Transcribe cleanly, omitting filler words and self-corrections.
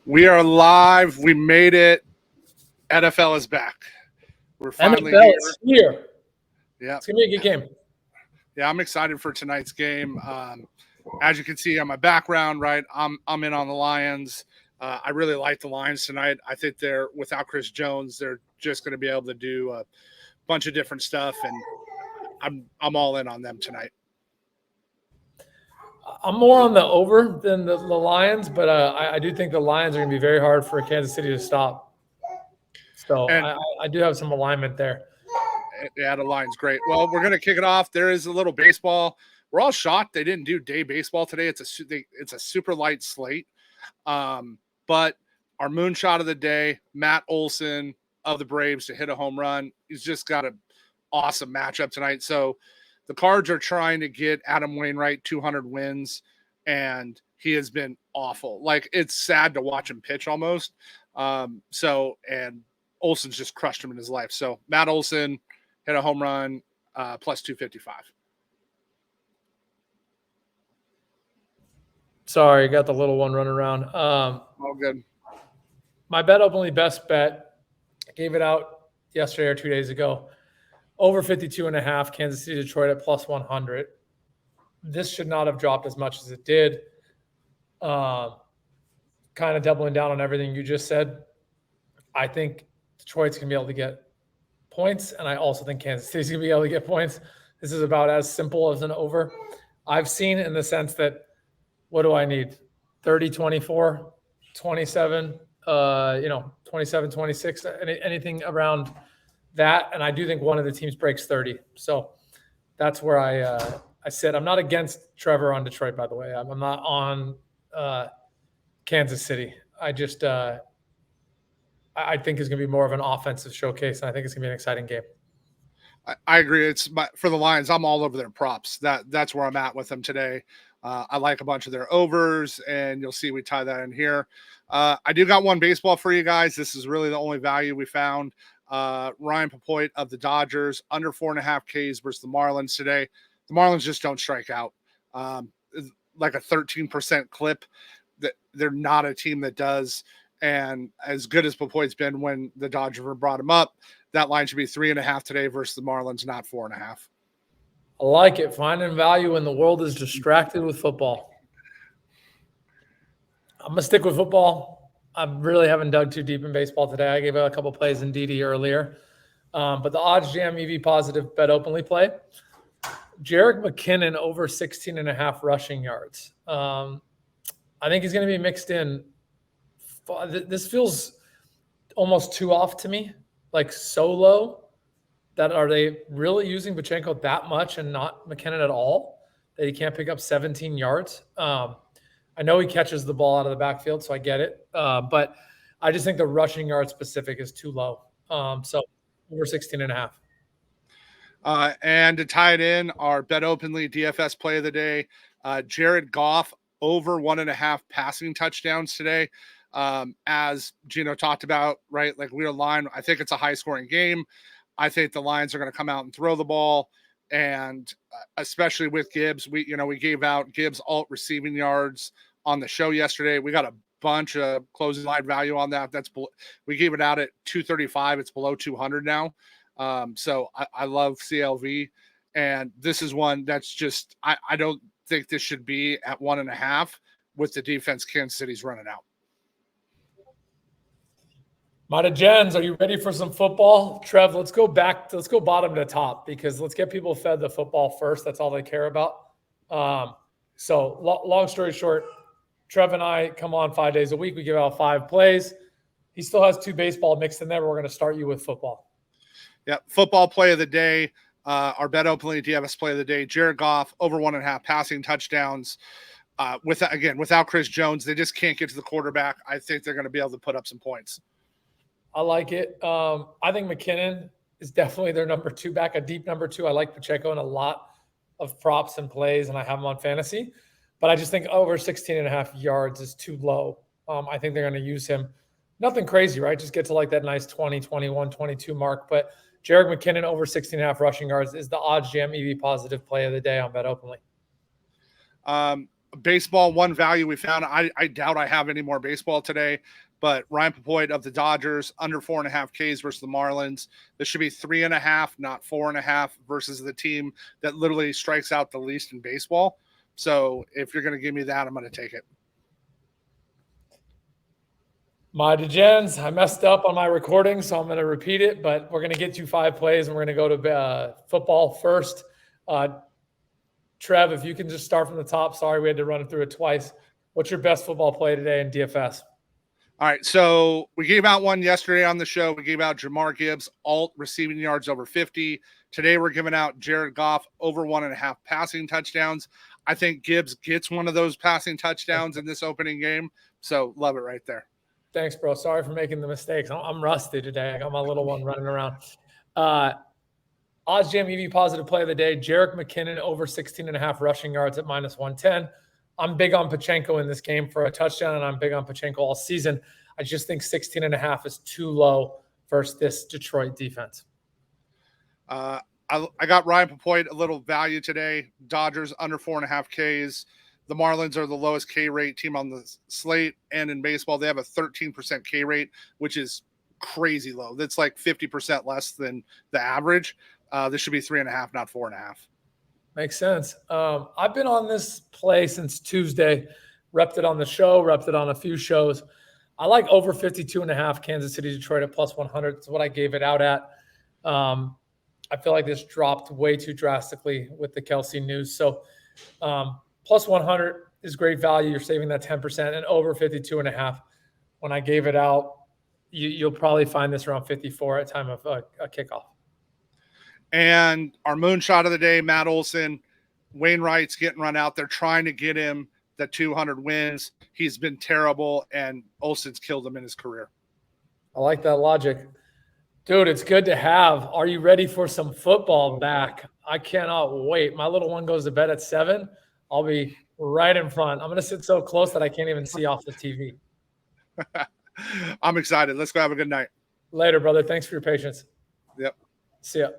We are live. We made it. NFL is back. We're finally NFL is here. Yeah, it's gonna be a good game. Yeah, I'm excited for tonight's game. As you can see on my background, right, I'm in on the Lions. I really like the Lions tonight. I think they're without Chris Jones, they're just going to be able to do a bunch of different stuff, and I'm all in on them tonight. I'm more on the over than the Lions, but I do think the Lions are going to be very hard for Kansas City to stop. So I do have some alignment there. Yeah, the line's great. Well, we're going to kick it off. There is a little baseball. We're all shocked they didn't do day baseball today. It's a super light slate. But our moonshot of the day, Matt Olson of the Braves to hit a home run. He's just got an awesome matchup tonight. So the Cards are trying to get Adam Wainwright 200 wins, and he has been awful. Like, it's sad to watch him pitch almost. And Olson's just crushed him in his life. So Matt Olson hit a home run, plus 255. Sorry, got the little one running around. All good. My BetOpenly best bet, I gave it out yesterday or 2 days ago. Over 52.5, Kansas City, Detroit at plus 100. This should not have dropped as much as it did. Kind of doubling down on everything you just said. I think Detroit's going to be able to get points, and I also think Kansas City's going to be able to get points. This is about as simple as an over. I've seen in the sense that, what do I need? 30, 24, 27, 27, 26, anything around that. And I do think one of the teams breaks 30. So that's where I sit. I'm not against Trevor on Detroit, by the way. I'm not on Kansas City. I just I think it's going to be more of an offensive showcase, and I think it's going to be an exciting game. I agree. For the Lions, I'm all over their props. That's where I'm at with them today. I like a bunch of their overs, and you'll see we tie that in here. I do got one baseball for you guys. This is really the only value we found. Ryan Pepoit of the Dodgers, under 4.5 Ks versus the Marlins today. The Marlins just don't strike out. Like a 13% clip. They're not a team that does. And as good as Pepoit's been when the Dodgers brought him up, that line should be 3.5 today versus the Marlins, not 4.5. I like it. Finding value when the world is distracted with football. I'm going to stick with football. I really haven't dug too deep in baseball today. I gave out a couple plays in DD earlier. But the OddsJam EV positive BetOpenly play. Jerick McKinnon over 16.5 rushing yards. I think he's going to be mixed in. This feels almost too off to me, like so low. That are they really using Pachenko that much and not McKinnon at all? That he can't pick up 17 yards. I know he catches the ball out of the backfield, so I get it. But I just think the rushing yard specific is too low. So over 16.5. And to tie it in, our BetOpenly DFS play of the day, Jared Goff over 1.5 passing touchdowns today. As Gino talked about, right? Like, we're aligned. I think it's a high scoring game. I think the Lions are going to come out and throw the ball, and especially with Gibbs, we gave out Gibbs alt receiving yards on the show yesterday. We got a bunch of closing line value on that. We gave it out at 235. It's below 200 now. So I love CLV, and this is one that's just I don't think this should be at 1.5 with the defense Kansas City's running out. Mighty Jens, are you ready for some football? Trev, let's go bottom to top, because let's get people fed the football first. That's all they care about. So long story short, Trev and I come on 5 days a week. We give out 5 plays. He still has 2 baseball mixed in there. We're going to start you with football. Yeah, football play of the day. Our BetOpenly DFS play of the day, Jared Goff, over 1.5 passing touchdowns. Without Chris Jones, they just can't get to the quarterback. I think they're going to be able to put up some points. I like it. I think McKinnon is definitely their number 2 back, a deep number 2. I like Pacheco in a lot of props and plays, and I have him on fantasy. But I just think over 16.5 yards is too low. I think they're going to use him. Nothing crazy, right? Just get to like that nice 20, 21, 22 mark. But Jerick McKinnon over 16.5 rushing yards is the OddsJam EV positive play of the day on BetOpenly. baseball, one value we found. I doubt I have any more baseball today, but Ryan Pepoit of the Dodgers under 4.5 Ks versus the Marlins. This should be 3.5, not 4.5, versus the team that literally strikes out the least in baseball. So if you're going to give me that, I'm going to take it. My degens, I messed up on my recording, so I'm going to repeat it, but we're going to get you 5 plays, and we're going to go to football first. Trev, if you can just start from the top. Sorry, we had to run through it twice. What's your best football play today in DFS? All right, so we gave out one yesterday on the show. We gave out Jamar Gibbs, alt receiving yards over 50. Today we're giving out Jared Goff over 1.5 passing touchdowns. I think Gibbs gets one of those passing touchdowns in this opening game, so love it right there. Thanks, bro. Sorry for making the mistakes. I'm rusty today. I got my little one running around. OddsJam EV positive play of the day. Jerick McKinnon over 16.5 rushing yards at -110. I'm big on Pachenko in this game for a touchdown, and I'm big on Pachenko all season. I just think 16.5 is too low versus this Detroit defense. I got Ryan Pepoit a little value today. Dodgers under 4.5 Ks. The Marlins are the lowest K rate team on the slate, and in baseball, they have a 13% K rate, which is crazy low. That's like 50% less than the average. This should be 3.5, not 4.5. Makes sense. I've been on this play since Tuesday. Repped it on the show, repped it on a few shows. I like over 52.5 Kansas City, Detroit at +100. That's what I gave it out at. I feel like this dropped way too drastically with the Kelsey news. So +100 is great value. You're saving that 10%, and over 52.5. When I gave it out, you'll probably find this around 54 at time of a kickoff. And our moonshot of the day, Matt Olson. Wainwright's getting run out. They're trying to get him the 200 wins. He's been terrible, and Olson's killed him in his career. I like that logic. Dude, it's good to have. Are you ready for some football back? I cannot wait. My little one goes to bed at 7. I'll be right in front. I'm going to sit so close that I can't even see off the TV. I'm excited. Let's go have a good night. Later, brother. Thanks for your patience. Yep. See ya.